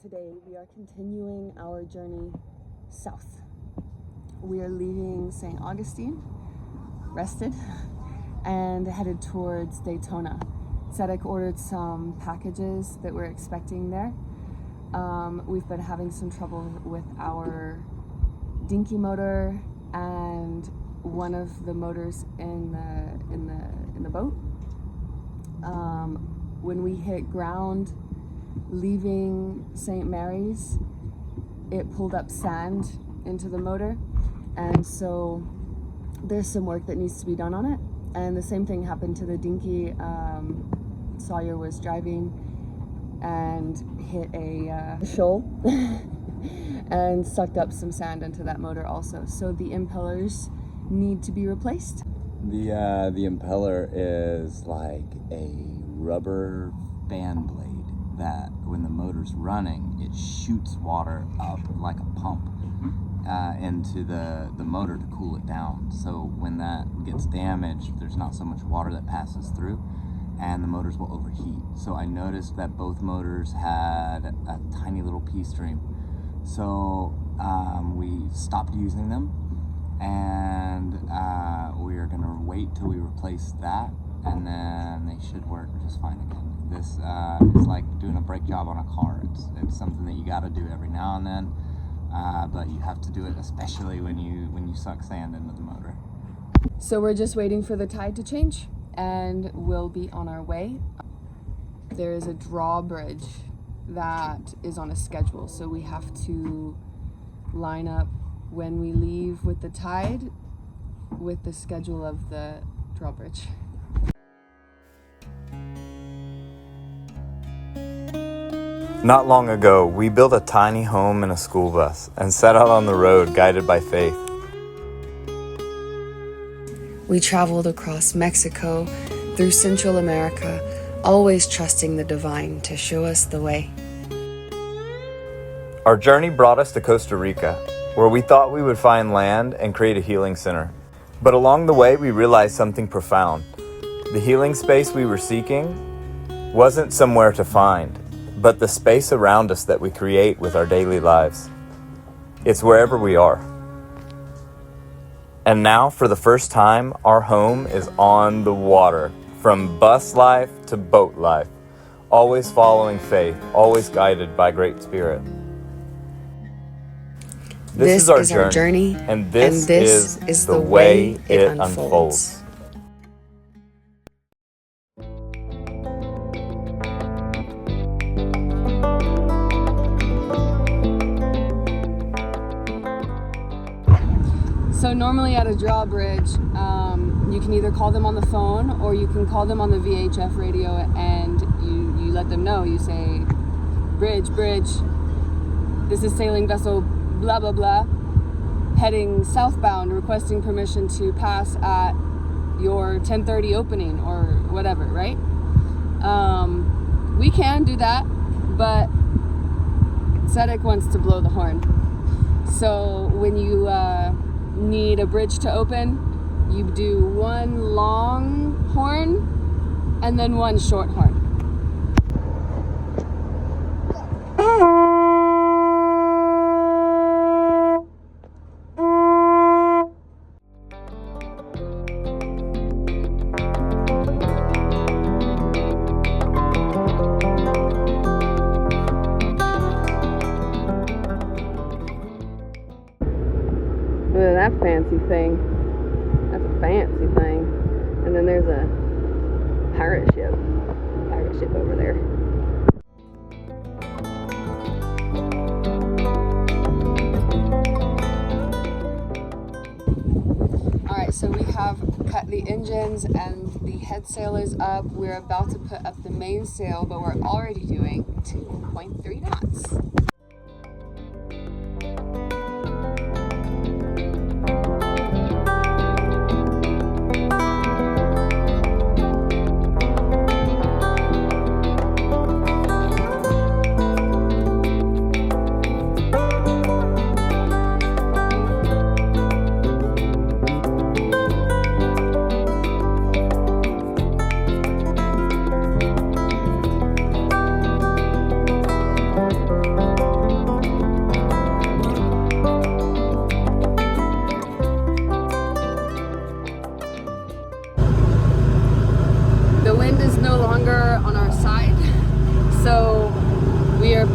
Today we are continuing our journey south. We are leaving St. Augustine, rested, and headed towards Daytona. Zedek ordered some packages that we're expecting there. We've been having some trouble with our dinky motor and one of the motors in the boat. When we hit ground leaving St. Mary's, it pulled up sand into the motor, and so there's some work that needs to be done on it. And the same thing happened to the dinky. Sawyer was driving and hit a shoal and sucked up some sand into that motor also. So the impellers need to be replaced. The impeller is like a rubber fan blade that when the motor's running, it shoots water up like a pump into the motor to cool it down. So when that gets damaged, there's not so much water that passes through and the motors will overheat. So I noticed that both motors had a tiny little pea stream. So we stopped using them, and we are gonna wait till we replace that, and then they should work just fine again. This is like doing a brake job on a car. It's something that you gotta do every now and then, but you have to do it especially when you suck sand into the motor. So we're just waiting for the tide to change, and we'll be on our way. There is a drawbridge that is on a schedule, so we have to line up when we leave with the tide with the schedule of the drawbridge. Not long ago, we built a tiny home in a school bus and set out on the road guided by faith. We traveled across Mexico, through Central America, always trusting the divine to show us the way. Our journey brought us to Costa Rica, where we thought we would find land and create a healing center. But along the way, we realized something profound. The healing space we were seeking wasn't somewhere to find, but the space around us that we create with our daily lives. It's wherever we are. And now, for the first time, our home is on the water, from bus life to boat life, always following faith, always guided by Great Spirit. This is our journey, and this is the way it unfolds. So normally at a drawbridge, you can either call them on the phone or you can call them on the VHF radio, and you let them know. You say, bridge, this is sailing vessel blah blah blah, heading southbound, requesting permission to pass at your 10:30 opening or whatever, right? We can do that, but Zedek wants to blow the horn. So when you need a bridge to open, you do one long horn and then one short horn. Look at that fancy thing. That's a fancy thing. And then there's a pirate ship over there. Alright, so we have cut the engines and the head sail is up. We're about to put up the mainsail, but we're already doing 2.3 knots.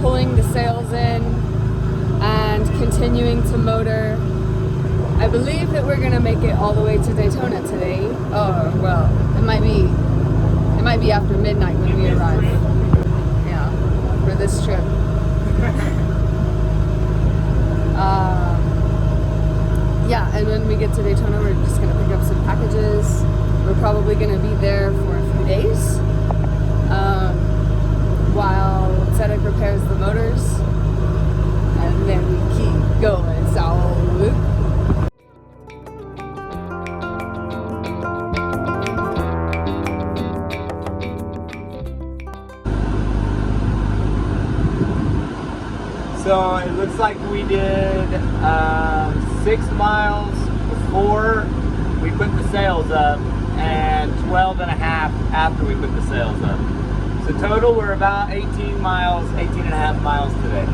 pulling the sails in and continuing to motor. I believe that we're gonna make it all the way to Daytona today. Oh, well, it might be after midnight when we arrive. Yeah, for this trip. Yeah, and when we get to Daytona, we're just gonna pick up some packages. We're probably gonna be there for a few days while Zedek repairs the motors, and then we keep going south. So it looks like we did 6 miles before we put the sails up and 12 and a half after we put the sails up. So total we're about 18 and a half miles today.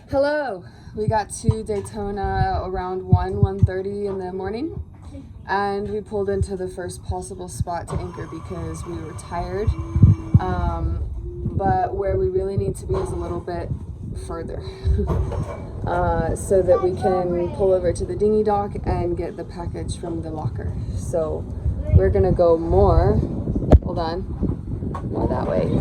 Hello, we got to Daytona around 1:30 in the morning, and we pulled into the first possible spot to anchor because we were tired, but where we really need to be is a little bit further so that we can pull over to the dinghy dock and get the package from the locker. So we're gonna go more that way.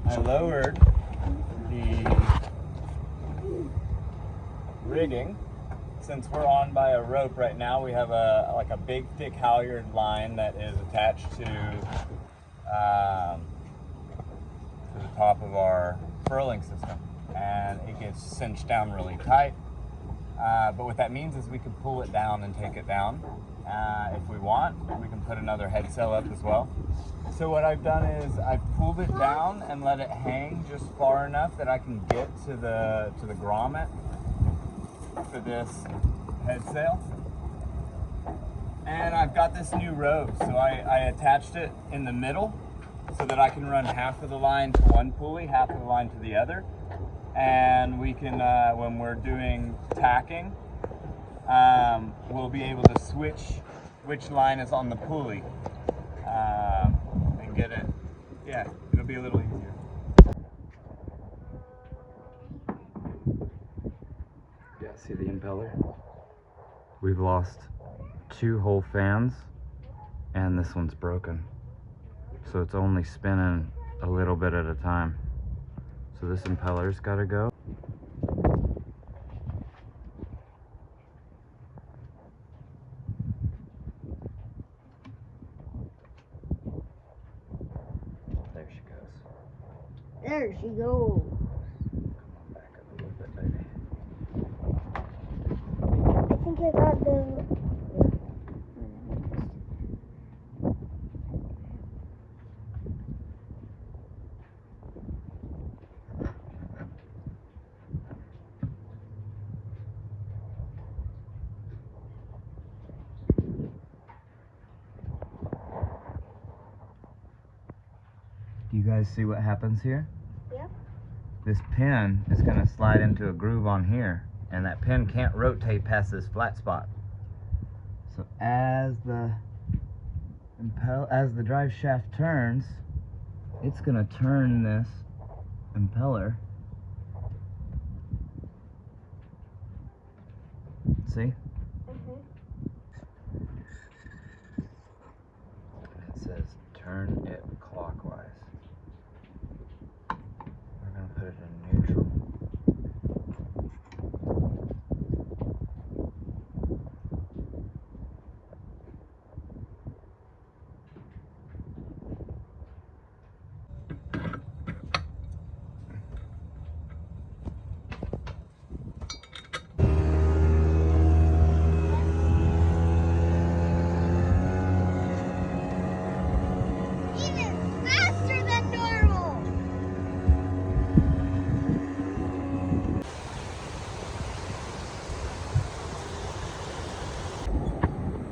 I lowered the rigging. Since we're on by a rope right now, we have a big thick halyard line that is attached to the top of our furling system, and it gets cinched down really tight. But what that means is we can pull it down and take it down. If we want, we can put another head sail up as well. So what I've done is I've pulled it down and let it hang just far enough that I can get to the grommet for this head sail. And I've got this new rope, so I attached it in the middle so that I can run half of the line to one pulley, half of the line to the other. And we can, when we're doing tacking, we'll be able to switch which line is on the pulley and get it. Yeah, it'll be a little easier. Yeah, see the impeller? We've lost 2 whole fans and this one's broken. So it's only spinning a little bit at a time. So this impeller's gotta go. There she goes. There she goes. Come on, back up a little bit, baby. I think I got the... Do you guys see what happens here? Yep. This pin is going to slide into a groove on here, and that pin can't rotate past this flat spot. So as the drive shaft turns, it's going to turn this impeller. See?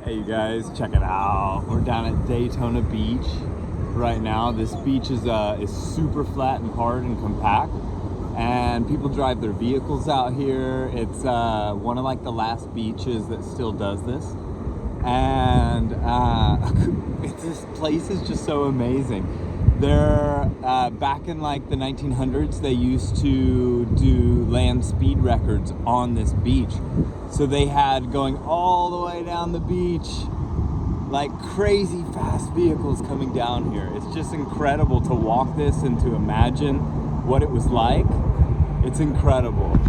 Hey you guys, check it out. We're down at Daytona Beach right now. This beach is super flat and hard and compact, and people drive their vehicles out here. It's one of like the last beaches that still does this, and this place is just so amazing. They're back in like the 1900s, they used to do land speed records on this beach. So they had going all the way down the beach, like crazy fast vehicles coming down here. It's just incredible to walk this and to imagine what it was like. It's incredible.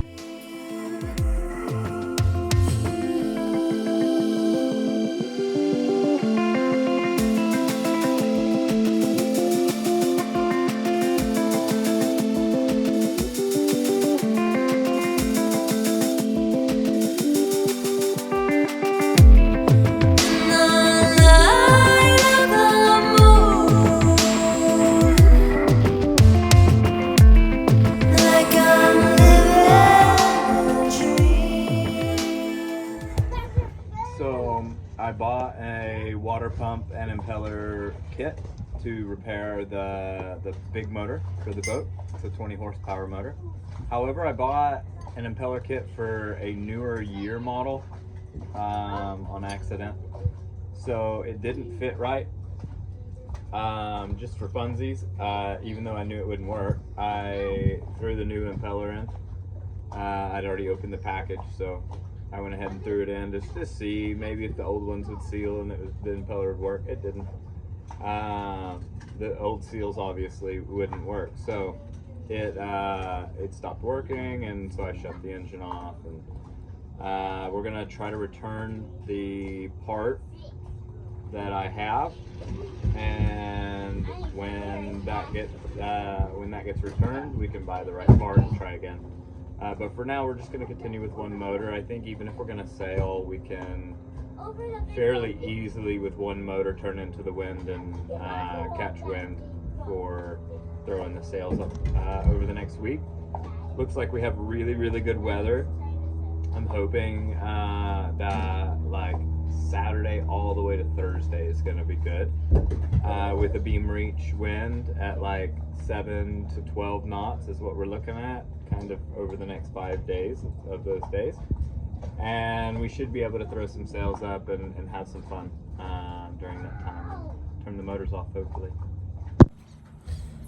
I bought a water pump and impeller kit to repair the big motor for the boat. It's a 20 horsepower motor. However, I bought an impeller kit for a newer year model on accident. So it didn't fit right. Just for funsies, even though I knew it wouldn't work, I threw the new impeller in. I'd already opened the package, so I went ahead and threw it in just to see maybe if the old ones would seal and the impeller would work. It didn't. The old seals obviously wouldn't work, so it stopped working, and so I shut the engine off. And we're gonna try to return the part that I have, and when that gets returned, we can buy the right part and try again. But for now, we're just going to continue with one motor. I think even if we're going to sail, we can fairly easily with one motor turn into the wind and catch wind for throwing the sails up over the next week. Looks like we have really, really good weather. I'm hoping that like Saturday all the way to Thursday is going to be good with a beam reach wind at like 7 to 12 knots is what we're looking at kind of over the next 5 days of those days, and we should be able to throw some sails up and have some fun during that time. Turn the motors off hopefully.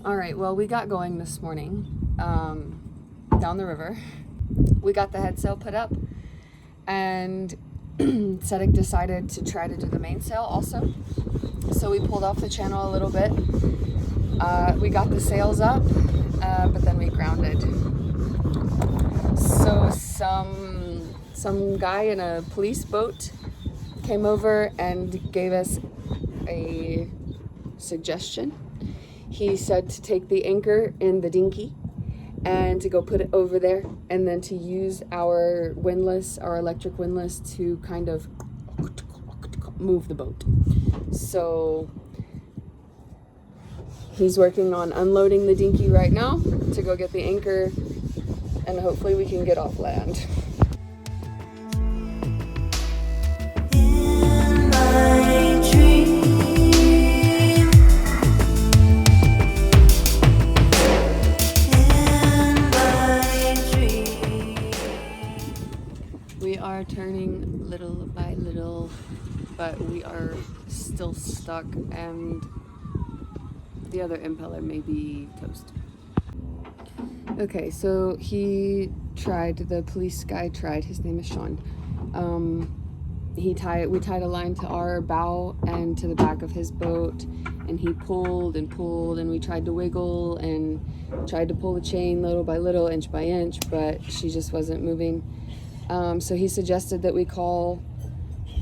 All right, well, we got going this morning down the river. We got the head sail put up, and Sedek decided to try to do the mainsail also. So we pulled off the channel a little bit. We got the sails up, but then we grounded. So some guy in a police boat came over and gave us a suggestion. He said to take the anchor in the dinghy and to go put it over there, and then to use our windlass, our electric windlass, to kind of move the boat. So he's working on unloading the dinghy right now to go get the anchor, and hopefully we can get off land. We are turning little by little, but we are still stuck, and the other impeller may be toast. Okay, so the police guy tried, his name is Sean. We tied a line to our bow and to the back of his boat, and he pulled, and we tried to wiggle and tried to pull the chain little by little, inch by inch, but she just wasn't moving. So he suggested that we call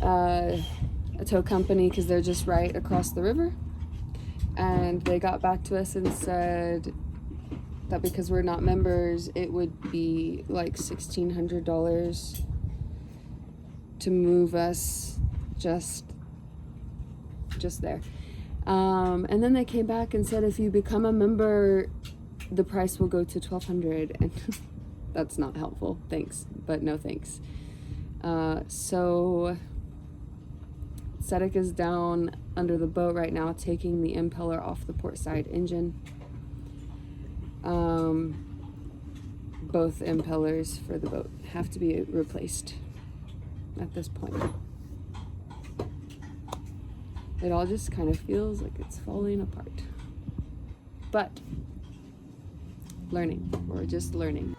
a tow company because they're just right across the river. And they got back to us and said that because we're not members, it would be like $1,600 to move us just there. And then they came back and said if you become a member, the price will go to $1,200, and that's not helpful. Thanks, but no thanks. So Sedek is down under the boat right now, taking the impeller off the port side engine. Both impellers for the boat have to be replaced at this point. It all just kind of feels like it's falling apart. But learning, we're just learning.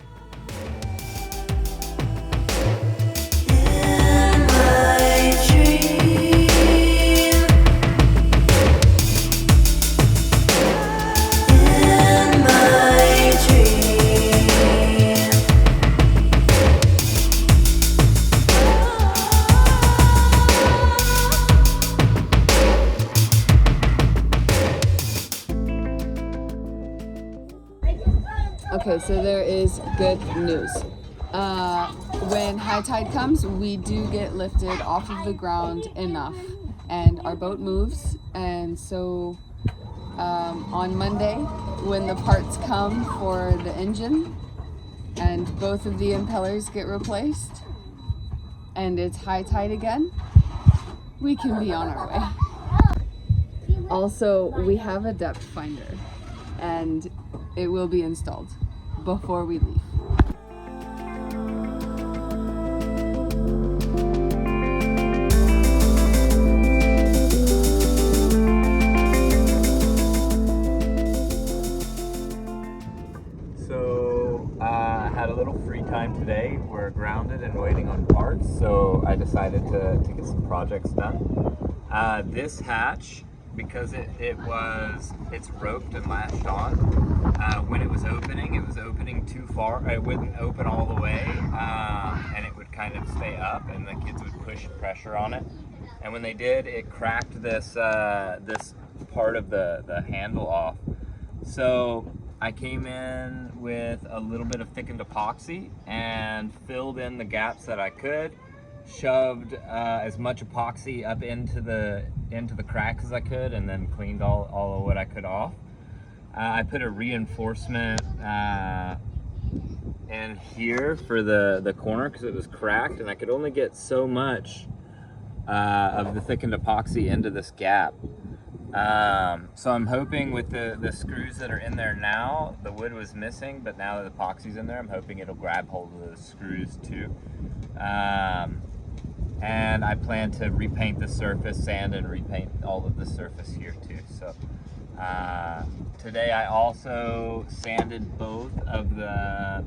Okay, so there is good news. When high tide comes, we do get lifted off of the ground enough, and our boat moves. And so on Monday, when the parts come for the engine and both of the impellers get replaced, and it's high tide again, we can be on our way. Also, we have a depth finder, and it will be installed before we leave. So I had a little free time today. We're grounded and waiting on parts, so I decided to get some projects done. This hatch, because it's roped and latched on, when it was opening too far. It wouldn't open all the way, and it would kind of stay up, and the kids would push pressure on it. And when they did, it cracked this part of the handle off. So I came in with a little bit of thickened epoxy and filled in the gaps that I could, shoved as much epoxy up into the cracks as I could, and then cleaned all of what I could off. I put a reinforcement in here for the corner because it was cracked, and I could only get so much of the thickened epoxy into this gap. So I'm hoping with the screws that are in there now, the wood was missing, but now that the epoxy's in there, I'm hoping it'll grab hold of the screws too. And I plan to repaint the surface, sand and repaint all of the surface here too. So today I also sanded both of the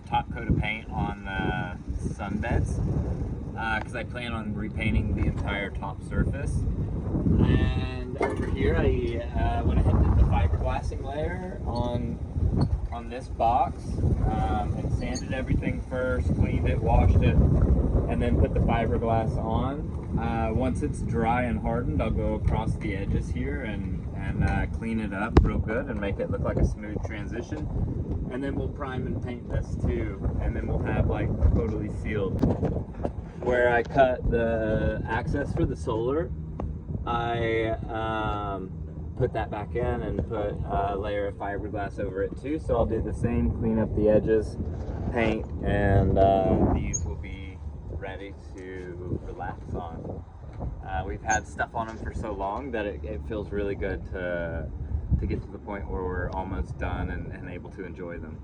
top coat of paint on the sunbeds because I plan on repainting the entire top surface. And over here I went ahead and did the fiberglassing layer on this box and sanded everything first, cleaned it, washed it, and then put the fiberglass on. Once it's dry and hardened, I'll go across the edges here and clean it up real good and make it look like a smooth transition. And then we'll prime and paint this too, and then we'll have like totally sealed. Where I cut the access for the solar, I put that back in and put a layer of fiberglass over it too. So I'll do the same, clean up the edges, paint, and these will be ready to relax on. We've had stuff on them for so long that it feels really good to get to the point where we're almost done and able to enjoy them.